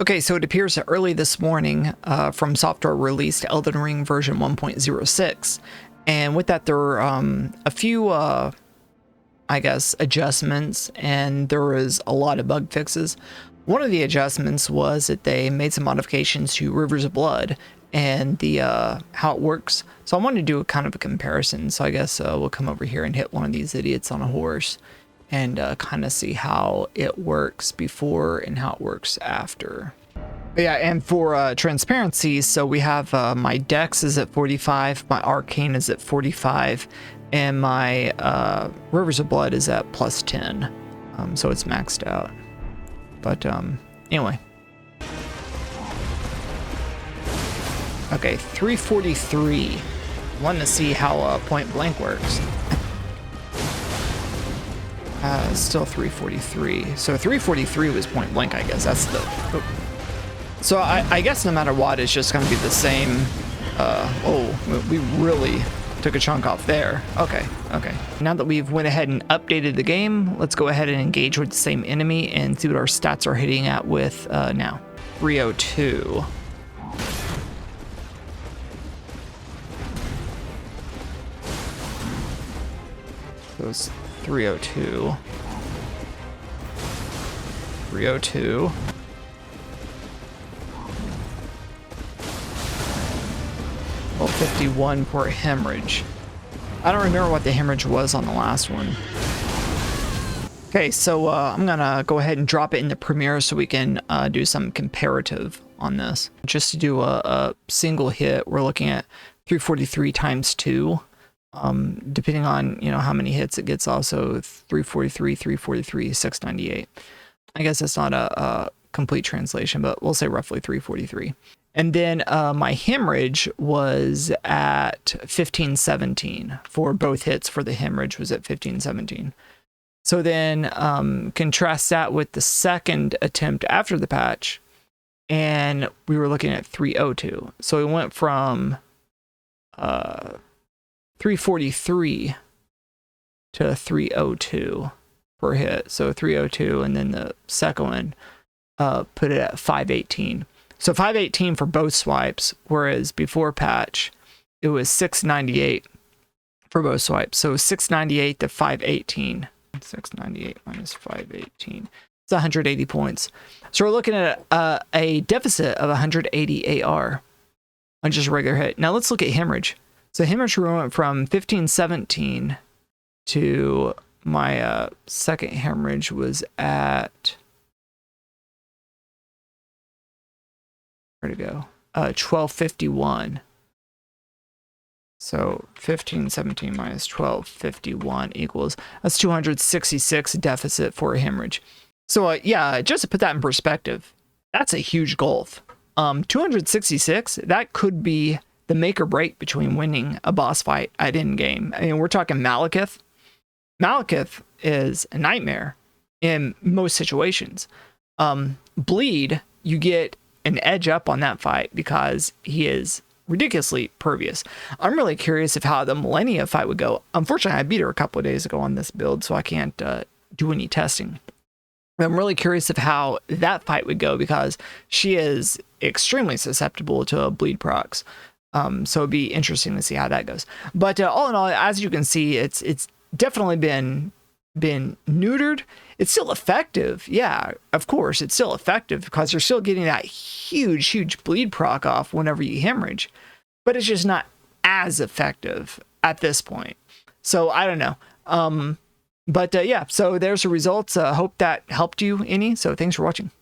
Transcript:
Okay, so it appears that early this morning, From Software released Elden Ring version 1.06, and with that there were a few, I guess, adjustments, and there was a lot of bug fixes. One of the adjustments was that they made some modifications to Rivers of Blood and the how it works. So I wanted to do a kind of a comparison. So I guess we'll come over here and hit one of these idiots on a horse and kind of see how it works before and how it works after. But yeah, and for transparency, so we have my Dex is at 45, my Arcane is at 45, and my Rivers of Blood is at plus 10. So it's maxed out. But anyway. Okay, 343. Wanting to see how point blank works. Still 343. So 343 was point blank, I guess. That's the... Oh. So I guess no matter what, it's just going to be the same. Oh, we really took a chunk off there. Okay. Now that we've went ahead and updated the game, let's go ahead and engage with the same enemy and see what our stats are hitting at with now. 302. So it's 302. 302. Well, 51 for a hemorrhage. I don't remember what the hemorrhage was on the last one. Okay, so I'm gonna go ahead and drop it into Premiere so we can do some comparative on this. Just to do a single hit, we're looking at 343 times 2. Depending on, you know, how many hits it gets, also 343, 343, 698. I guess it's not a complete translation, but we'll say roughly 343. And then my hemorrhage was at 1517 for both hits. For the hemorrhage was at 1517. So then contrast that with the second attempt after the patch, and we were looking at 302. So we went from 343 to 302 per hit. So 302, and then the second one put it at 518. So 518 for both swipes, whereas before patch, it was 698 for both swipes. So 698 to 518. 698 minus 518. It's 180 points. So we're looking at a deficit of 180 AR on just a regular hit. Now let's look at hemorrhage. So hemorrhage went from 1517 to my second hemorrhage was at... Where'd it go? 1251. So 1517 minus 1251 equals, that's 266 deficit for a hemorrhage. So yeah, just to put that in perspective, that's a huge gulf. 266, that could be the make or break between winning a boss fight at end game. I mean, we're talking Malekith. Malekith is a nightmare in most situations. Bleed, you get an edge up on that fight because he is ridiculously pervious. I'm really curious of how the Millennia fight would go. Unfortunately, I beat her a couple of days ago on this build, so I can't do any testing. I'm really curious of how that fight would go because she is extremely susceptible to bleed procs. So it'd be interesting to see how that goes. But all in all, as you can see, it's definitely been neutered. It's still effective. Yeah, of course, it's still effective because you're still getting that huge bleed proc off whenever you hemorrhage. But it's just not as effective at this point. So I don't know. But yeah, so there's the results. Hope that helped you any. So thanks for watching.